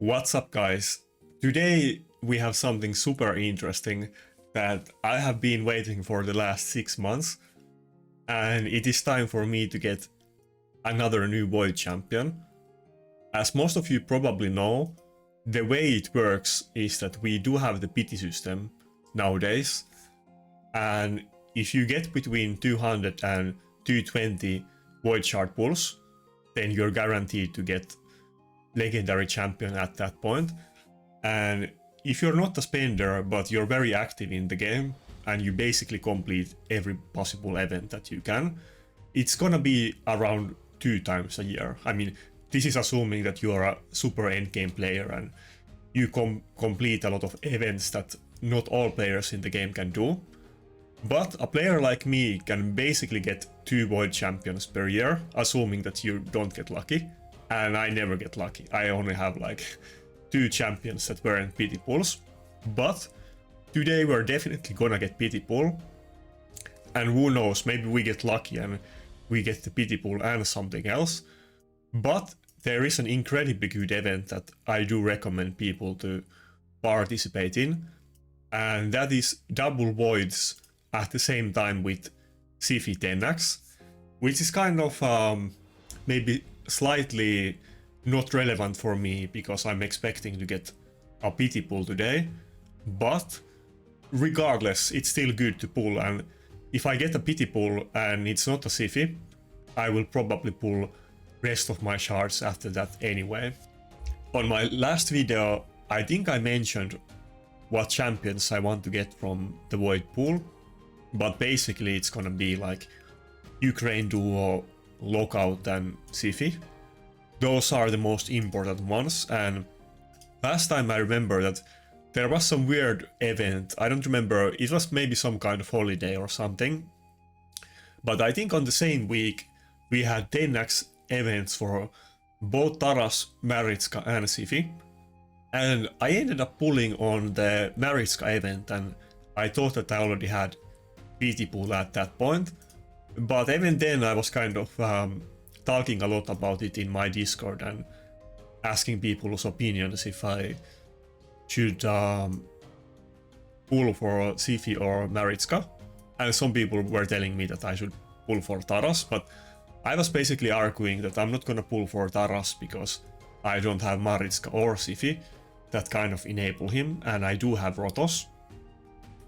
What's up, guys? Today we have something super interesting that I have been waiting for the last 6 months, and it is time for me to get another new Void champion. As most of you probably know, the way it works is that we do have the pity system nowadays, and if you get between 200 and 220 Void shard pulls, then you're guaranteed to get legendary champion at that point. And if you're not a spender but you're very active in the game and you basically complete every possible event that you can, it's gonna be around 2 times a year. I mean, this is assuming that you are a super endgame player and you complete a lot of events that not all players in the game can do. But a player like me can basically get 2 Void champions per year, assuming that you don't get lucky. And I never get lucky. I only have like 2 champions that weren't pity pulls. But today we're definitely gonna get pity pull. And who knows, maybe we get lucky and we get the pity pull and something else. But there is an incredibly good event that I do recommend people to participate in. And that is double voids at the same time with Sci-Fi 10x, which is kind of maybe slightly not relevant for me because I'm expecting to get a pity pull today, but regardless, it's still good to pull. And if I get a pity pull and it's not a Sci-Fi, I will probably pull rest of my shards after that anyway. On my last video, I think I mentioned what champions I want to get from the Void pool, but basically it's gonna be like Ukraine Duo, Lockout and Sci-Fi. Those are the most important ones, and last time I remember that there was some weird event. I don't remember, it was maybe some kind of holiday or something, but I think on the same week we had 10x events for both Taras, Maritska and Sci-Fi, and I ended up pulling on the Maritska event, and I thought that I already had PT pool at that point. But even then I was kind of talking a lot about it in my Discord and asking people's opinions if I should pull for Sci-Fi or Maritska. And some people were telling me that I should pull for Taras, but I was basically arguing that I'm not gonna pull for Taras because I don't have Maritska or Sci-Fi that kind of enable him, and I do have Rotos.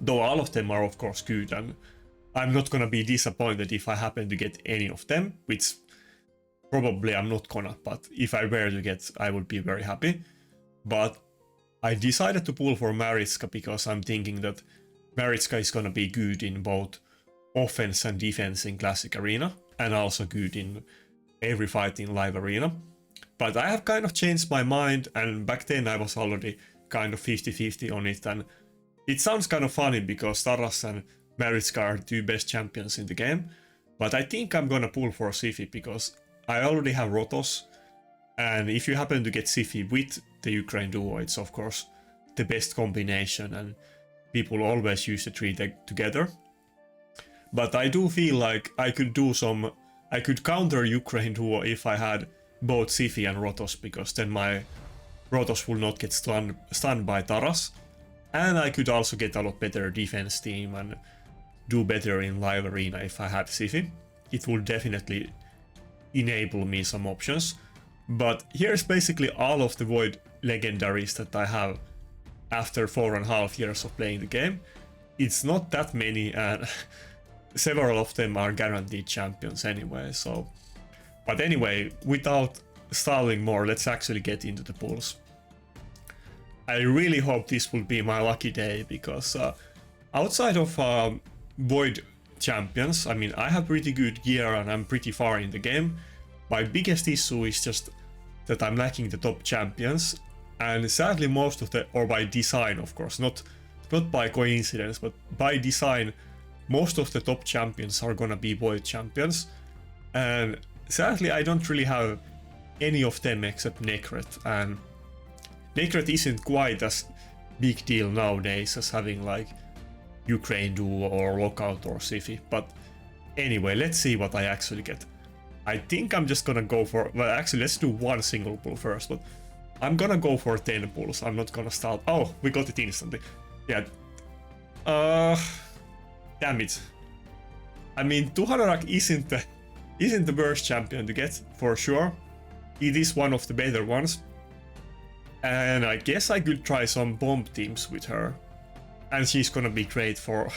Though all of them are of course good, and I'm not gonna be disappointed if I happen to get any of them, which probably I'm not gonna, but if I were to get, I would be very happy. But I decided to pull for Maritska because I'm thinking that Maritska is gonna be good in both offense and defense in Classic Arena, and also good in every fight in Live Arena. But I have kind of changed my mind, and back then I was already kind of 50-50 on it, and it sounds kind of funny because Taras and Maritska are 2 best champions in the game, but I think I'm gonna pull for Sci-Fi because I already have Rotos, and if you happen to get Sci-Fi with the Ukraine Duo, it's of course the best combination, and people always use the 3 together. But I do feel like I could counter Ukraine Duo if I had both Sci-Fi and Rotos, because then my Rotos will not get stunned by Taras, and I could also get a lot better defense team and do better in Live Arena if I had Sci-Fi. It will definitely enable me some options. But here's basically all of the Void legendaries that I have after 4.5 years of playing the game. It's not that many, and several of them are guaranteed champions anyway, so... But anyway, without stalling more, let's actually get into the pulls. I really hope this will be my lucky day, because outside of Void champions, I mean, I have pretty good gear and I'm pretty far in the game. My biggest issue is just that I'm lacking the top champions, and sadly most of the, or by design of course, not by coincidence, but by design, most of the top champions are gonna be Void champions, and sadly I don't really have any of them except Necret, and Necret isn't quite as big deal nowadays as having like Ukraine Duo or Lockout or Sci-Fi. But anyway, let's see what I actually get. I think I'm just gonna go for, well actually let's do one single pull first, but I'm gonna go for 10 pulls. I'm not gonna start. Oh, we got it instantly. Yeah. Damn it. I mean, Tuhanarak isn't the worst champion to get, for sure. It is one of the better ones. And I guess I could try some bomb teams with her. And she's gonna be great for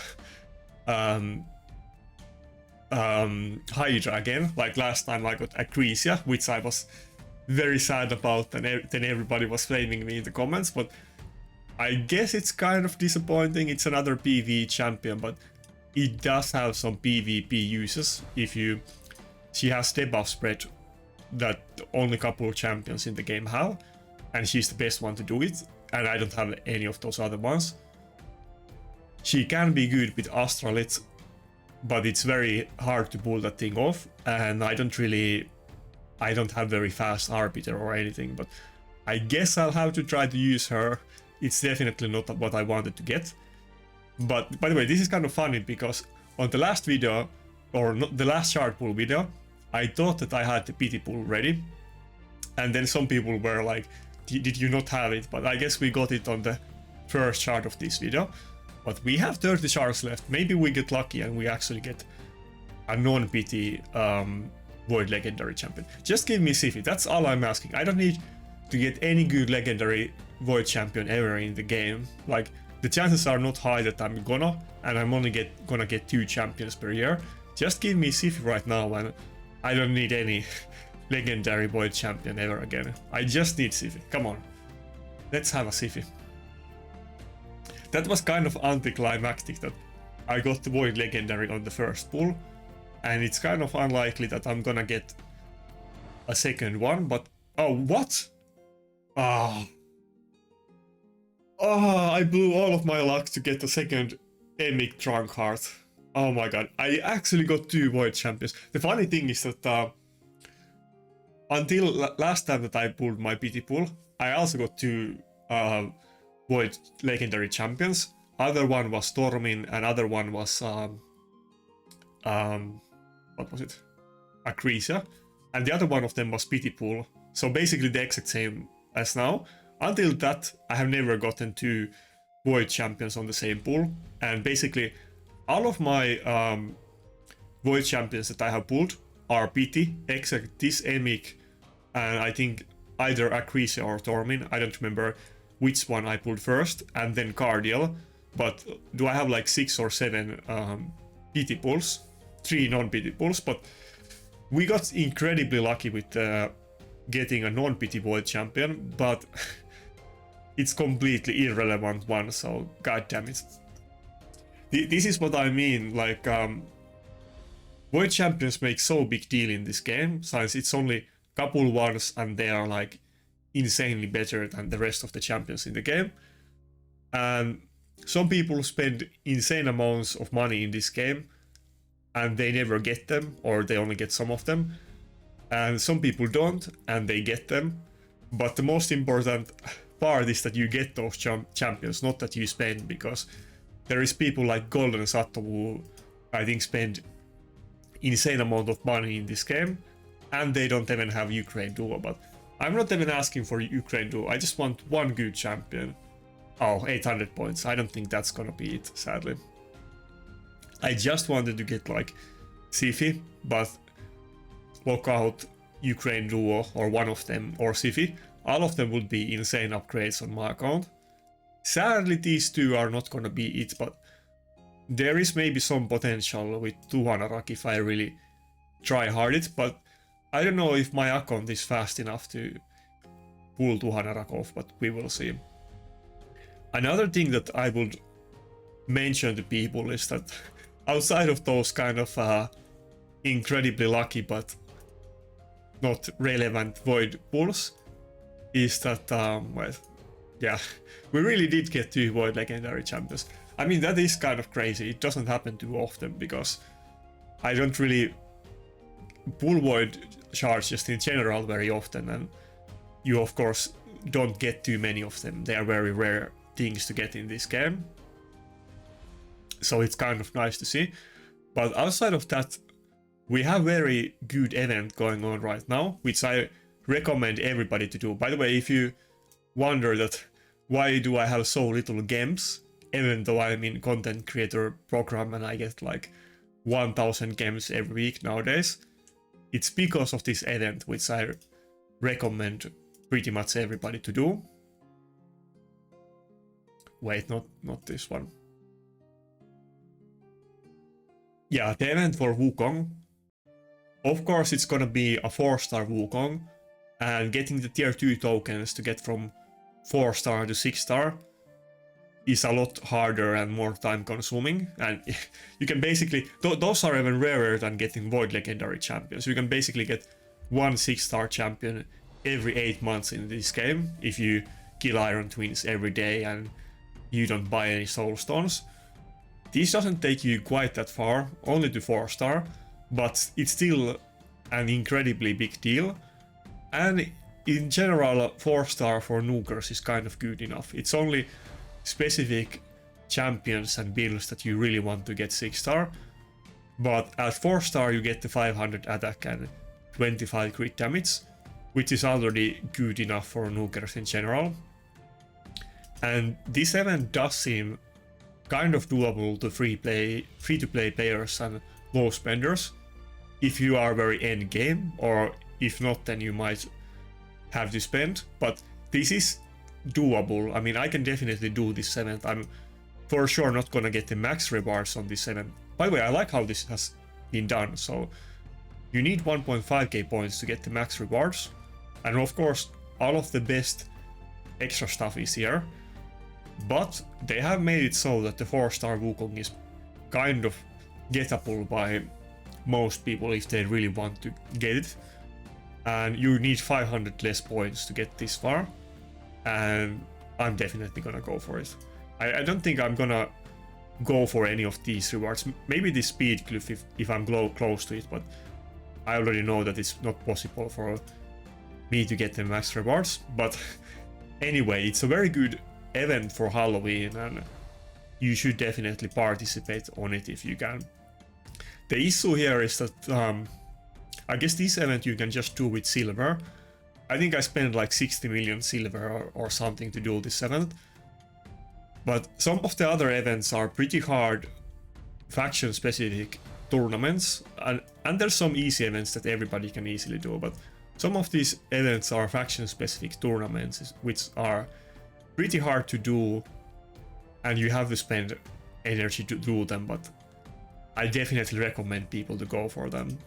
Hydra again. Like last time I got Acresia, which I was very sad about, and then everybody was flaming me in the comments, but I guess it's kind of disappointing. It's another PvE champion, but it does have some PvP uses. She has debuff spread that only a couple of champions in the game have, and she's the best one to do it, and I don't have any of those other ones. She can be good with Astralit, but it's very hard to pull that thing off, and I don't have very fast arbiter or anything, but I guess I'll have to try to use her. It's definitely not what I wanted to get. But by the way, this is kind of funny because on the last video, or not the last shard pool video, I thought that I had the pity pool ready. And then some people were like, did you not have it? But I guess we got it on the first shard of this video. But we have 30 shards left. Maybe we get lucky and we actually get a non-pity Void Legendary champion. Just give me Siphi, that's all I'm asking. I don't need to get any good Legendary Void champion ever in the game. Like, the chances are not high that I'm gonna, and I'm only gonna get 2 champions per year. Just give me Siphi right now, and I don't need any Legendary Void champion ever again. I just need Siphi, come on. Let's have a Siphi. That was kind of anticlimactic that I got the Void Legendary on the first pull, and it's kind of unlikely that I'm gonna get a second one, but oh, what? I blew all of my luck to get the second Emic Trunk Heart. Oh my god, I actually got 2 Void champions. The funny thing is that until last time that I pulled my pity pool, I also got 2 Void Legendary champions. Other one was Stormin, and other one was what was it? Acresia, and the other one of them was pity pool. So basically the exact same as now. Until that, I have never gotten 2 Void champions on the same pool, and basically all of my Void champions that I have pulled are pity, except this Emic, and I think either Acresia or Tormin. I don't remember which one I pulled first, and then Cardiel. But do I have like 6 or 7 pity pulls? 3 non-pity pulls, but we got incredibly lucky with getting a non-pity Void champion, but it's completely irrelevant one, so god damn it. This is what I mean, like Void champions make so big deal in this game, since it's only couple ones and they are like insanely better than the rest of the champions in the game. And some people spend insane amounts of money in this game and they never get them, or they only get some of them. And some people don't and they get them. But the most important part is that you get those champions, not that you spend, because there is people like Golden Sato who I think spend insane amount of money in this game, and they don't even have Ukraine Duo. But I'm not even asking for Ukraine Duo, I just want one good champion. Oh, 800 points, I don't think that's gonna be it, sadly. I just wanted to get like Siphi, but Lockout, Ukraine Duo, or one of them, or Siphi, all of them would be insane upgrades on my account. Sadly, these 2 are not gonna be it, but there is maybe some potential with Tuhanarak if I really try hard it, but I don't know if my account is fast enough to pull Tuhanarak off, but we will see. Another thing that I would mention to people is that outside of those kind of incredibly lucky but not relevant Void pulls, is that, well, yeah, we really did get 2 Void Legendary champions. I mean, that is kind of crazy. It doesn't happen too often because I don't really pull Void shards just in general very often, and you of course don't get too many of them. They are very rare things to get in this game, so it's kind of nice to see. But outside of that, we have very good event going on right now, which I recommend everybody to do. By the way, if you wonder that why do I have so little gems, even though I'm in content creator program and I get like 1000 gems every week nowadays. It's because of this event, which I recommend pretty much everybody to do. Wait, not this one. Yeah, the event for Wukong. Of course, it's gonna be a 4-star Wukong, and getting the tier 2 tokens to get from 4-star to 6-star is a lot harder and more time consuming. And you can basically, those are even rarer than getting Void Legendary champions. You can basically get one 6-star champion every 8 months in this game if you kill Iron Twins every day and you don't buy any soul stones. This doesn't take you quite that far, only to 4-star, but it's still an incredibly big deal. And in general, 4-star for nukers is kind of good enough. It's only specific champions and builds that you really want to get 6-star. But at 4-star you get the 500 attack and 25 crit damage, which is already good enough for nukers in general. And this event does seem kind of doable to free-to-play players and low spenders if you are very end game, or if not, then you might have to spend. But this is doable. I mean, I can definitely do this event. I'm for sure not gonna get the max rewards on this event. By the way, I like how this has been done. So you need 1.5k points to get the max rewards, and of course all of the best extra stuff is here. But they have made it so that the 4-star Wukong is kind of gettable by most people if they really want to get it. And you need 500 less points to get this far. And I'm definitely gonna go for it. I don't think I'm gonna go for any of these rewards. Maybe the speed cliff if I'm close to it, but I already know that it's not possible for me to get the max rewards. But anyway, it's a very good event for Halloween and you should definitely participate on it if you can. The issue here is that I guess this event you can just do with silver. I think I spent like 60 million silver or something to do this event. But some of the other events are pretty hard faction specific tournaments, and there's some easy events that everybody can easily do, but some of these events are faction specific tournaments which are pretty hard to do and you have to spend energy to do them, but I definitely recommend people to go for them.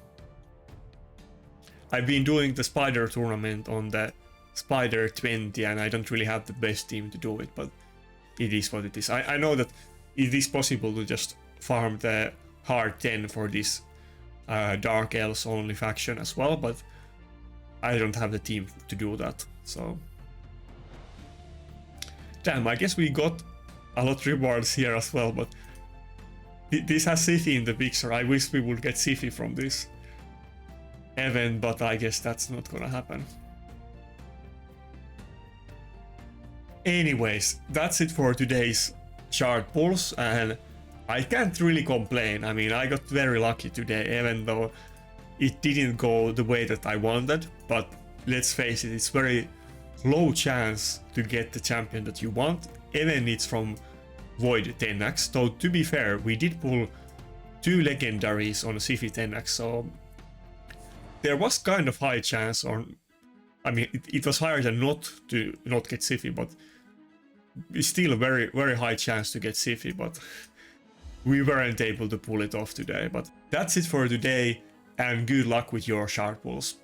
I've been doing the Spider tournament on the Spider 20 and I don't really have the best team to do it, but it is what it is. I know that it is possible to just farm the hard 10 for this Dark Elves only faction as well, but I don't have the team to do that, so... Damn, I guess we got a lot of rewards here as well, but this has Siphi in the picture. I wish we would get Siphi from this event, but I guess that's not gonna happen. Anyways, that's it for today's shard pulls, and I can't really complain. I mean, I got very lucky today, even though it didn't go the way that I wanted, but let's face it, it's very low chance to get the champion that you want, even it's from Void 10x. So to be fair, we did pull 2 legendaries on Siphi 10x, so there was kind of high chance on, I mean, it was higher than not get Siphi, but it's still a very, very high chance to get Siphi, but we weren't able to pull it off today. But that's it for today, and good luck with your shard pulls.